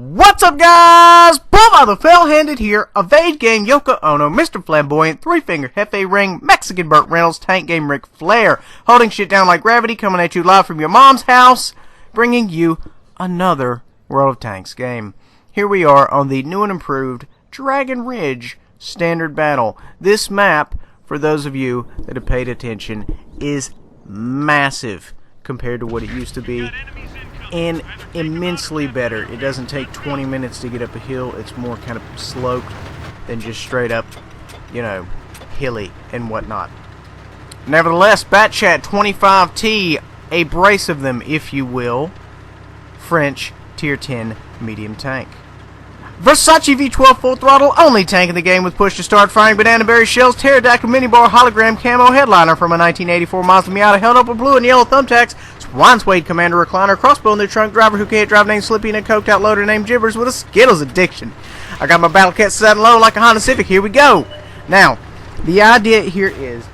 What's up, guys? Bubba the Fell-Handed here, Evade Game Yoko Ono, Mr. Flamboyant, Three-Finger Hefe Ring, Mexican Burt Reynolds, Tank Game Ric Flair, holding shit down like gravity, coming at you live from your mom's house, bringing you another World of Tanks game. Here we are on the new and improved Dragon Ridge Standard Battle. This map, for those of you that have paid attention, is massive compared to what it used to be, and immensely better. It doesn't take 20 minutes to get up a hill. It's more kind of sloped than just straight up, you know, hilly and whatnot. Nevertheless, Batchat 25T, a brace of them, if you will. French Tier 10 medium tank. Versace V12 full throttle, only tank in the game with push to start, firing banana berry shells, pterodactyl minibar, hologram camo headliner from a 1984 Mazda Miata, held up with blue and yellow thumbtacks, Swan Suede commander recliner, crossbow in their trunk, driver who can't drive named Slippy, and a coked out loader named Jibbers with a Skittles addiction. I got my battle cat set low like a Honda Civic. Here we go. Now, the idea here is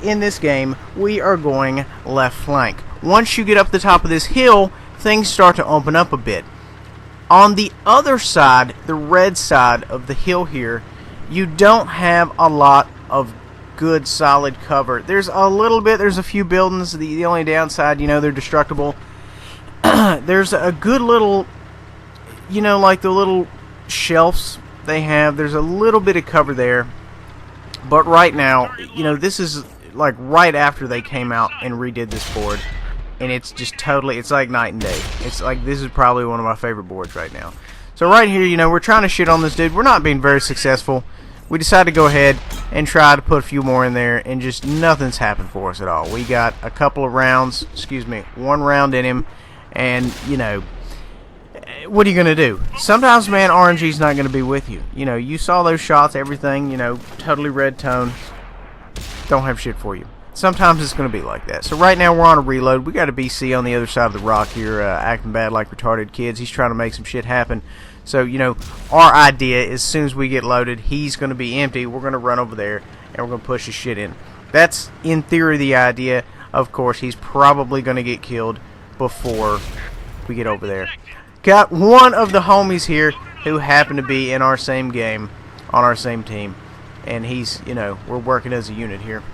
in this game, we are going left flank. Once you get up the top of this hill, things start to open up a bit. On the other side, the red side of the hill here, you don't have a lot of good solid cover. There's a little bit, there's a few buildings. The only downside, you know, they're destructible. There's a good little, you know, like the little shelves they have. There's a little bit of cover there. But right now, you know, this is like right after they came out and redid this board. And it's just totally, it's like night and day. It's like, this is probably one of my favorite boards right now. So right here, you know, we're trying to shit on this dude. We're not being very successful. We decided to go ahead and try to put a few more in there, and just nothing's happened for us at all. We got a couple of rounds, one round in him, and, you know, what are you going to do? Sometimes, man, RNG's not going to be with you. You know, you saw those shots, everything, you know, totally red tone. Don't have shit for you. Sometimes it's going to be like that. So right now we're on a reload. We got a BC on the other side of the rock here, acting bad like retarded kids. He's trying to make some shit happen. So, you know, our idea is as soon as we get loaded, he's going to be empty. We're going to run over there and we're going to push his shit in. That's, in theory, the idea. Of course, he's probably going to get killed before we get over there. Got one of the homies here who happened to be in our same game, on our same team. And he's, you know, we're working as a unit here.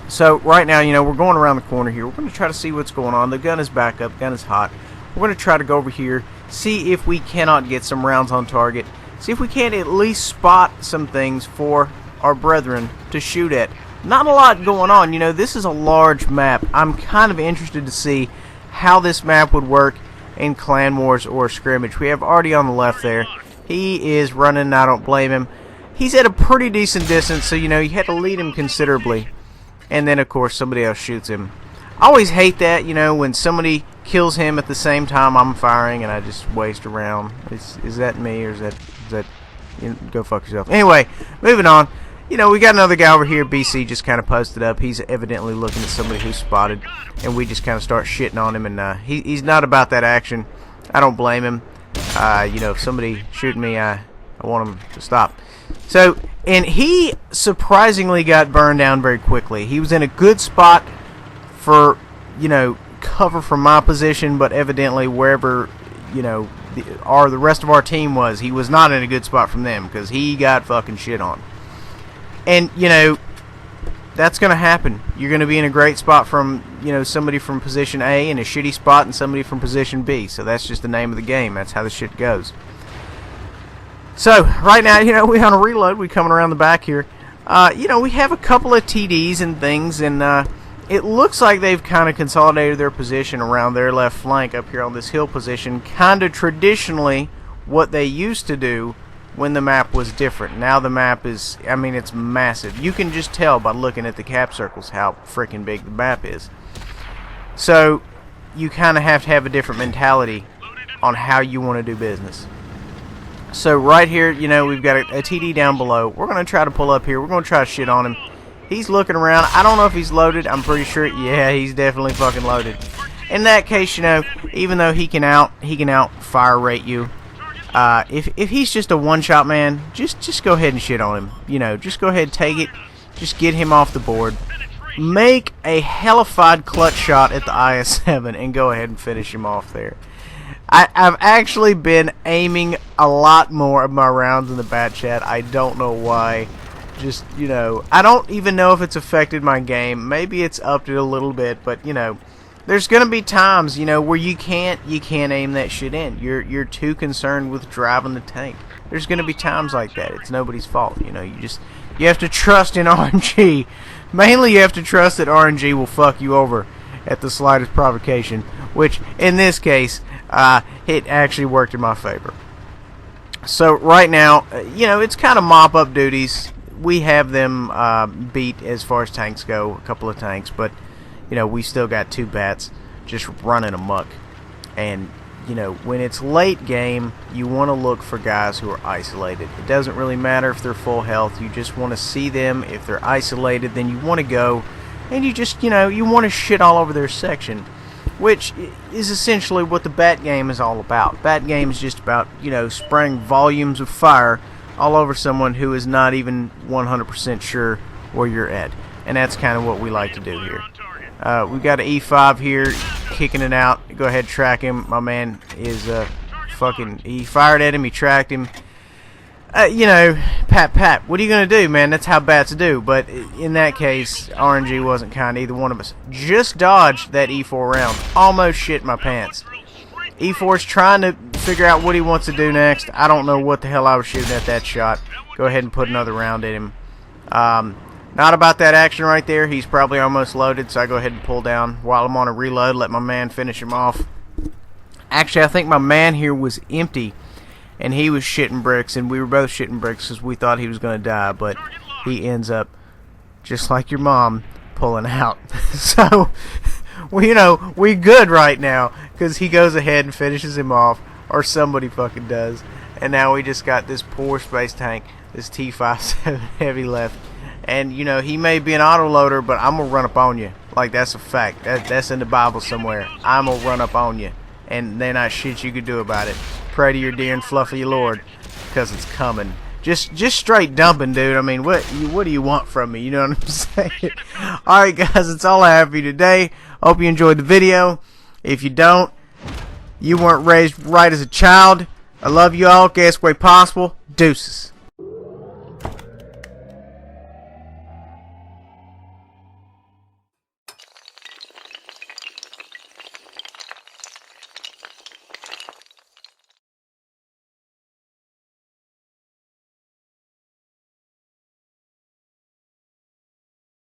So right now, you know, we're going around the corner here. We're going to try to see what's going on. The gun is back up. Gun is hot. We're going to try to go over here, see if we cannot get some rounds on target. See if we can at least spot some things for our brethren to shoot at. Not a lot going on. You know, this is a large map. I'm kind of interested to see how this map would work in Clan Wars or Scrimmage. We have Artie on the left there. He is running, and I don't blame him. He's at a pretty decent distance, so, you know, you had to lead him considerably. And then, of course, somebody else shoots him. I always hate that, you know, when somebody kills him at the same time I'm firing and I just waste a round. Is that me, or is that you know, go fuck yourself. Anyway, moving on. You know, we got another guy over here. BC just kind of posted up. He's evidently looking at somebody who's spotted. And we just kind of start shitting on him. And he's not about that action. I don't blame him. You know, if somebody shooting me, I want him to stop. So, and he surprisingly got burned down very quickly. He was in a good spot for, you know, cover from my position, but evidently wherever, you know, the rest of our team was, he was not in a good spot from them, because he got fucking shit on. And, you know, that's going to happen. You're going to be in a great spot from, you know, somebody from position A, and a shitty spot and somebody from position B. So that's just the name of the game. That's how the shit goes. So, right now, you know, we on a reload. We coming around the back here. You know, we have a couple of TDs and things, and it looks like they've kind of consolidated their position around their left flank up here on this hill position, kind of traditionally what they used to do when the map was different. Now the map is, I mean, it's massive. You can just tell by looking at the cap circles how freaking big the map is. So, you kind of have to have a different mentality on how you want to do business. So right here, you know, we've got a TD down below. We're going to try to pull up here. We're going to try to shit on him. He's looking around. I don't know if he's loaded. I'm pretty sure, yeah, he's definitely fucking loaded. In that case, you know, even though he can out fire rate you. If he's just a one-shot man, just go ahead and shit on him. You know, just go ahead and take it. Just get him off the board. Make a hellified clutch shot at the IS-7 and go ahead and finish him off there. I've actually been aiming a lot more of my rounds in the bat chat. I don't know why. Just, you know, I don't even know if it's affected my game. Maybe it's upped it a little bit, but, you know, there's gonna be times, you know, where you can't aim that shit in. You're too concerned with driving the tank. There's gonna be times like that. It's nobody's fault, you know. You have to trust in RNG. Mainly, you have to trust that RNG will fuck you over at the slightest provocation, which in this case, it actually worked in my favor. So right now, you know, it's kind of mop-up duties. We have them beat as far as tanks go, a couple of tanks, but you know, we still got 2 bats just running amok. And you know, when it's late game, you want to look for guys who are isolated. It doesn't really matter if they're full health. You just want to see them. If they're isolated, then you want to go and you just, you know, you want to shit all over their section, which is essentially what the bat game is all about. Bat game is just about, you know, spraying volumes of fire all over someone who is not even 100% sure where you're at. And that's kind of what we like to do here. We've got an E5 here, kicking it out. Go ahead, track him. My man is he fired at him, he tracked him. You know, pat, what are you going to do, man? That's how bats do. But in that case, RNG wasn't kind to either one of us. Just dodged that E4 round. Almost shit my pants. E4's trying to figure out what he wants to do next. I don't know what the hell I was shooting at that shot. Go ahead and put another round in him. Not about that action right there. He's probably almost loaded, so I go ahead and pull down while I'm on a reload. Let my man finish him off. Actually, I think my man here was empty, and he was shitting bricks, and we were both shitting bricks because we thought he was going to die, but he ends up, just like your mom, pulling out. So, well, you know, we good right now because he goes ahead and finishes him off, or somebody fucking does. And now we just got this poor space tank, this T57 heavy left. And, you know, he may be an autoloader, but I'm going to run up on you. Like, that's a fact. That's in the Bible somewhere. I'm going to run up on you. And there not shit you could do about it. Pray to your dear and fluffy Lord, because it's coming. Just straight dumping, dude. I mean, what do you want from me? You know what I'm saying? Alright, guys, that's all I have for you today. Hope you enjoyed the video. If you don't, you weren't raised right as a child. I love you all. Best way possible. Deuces.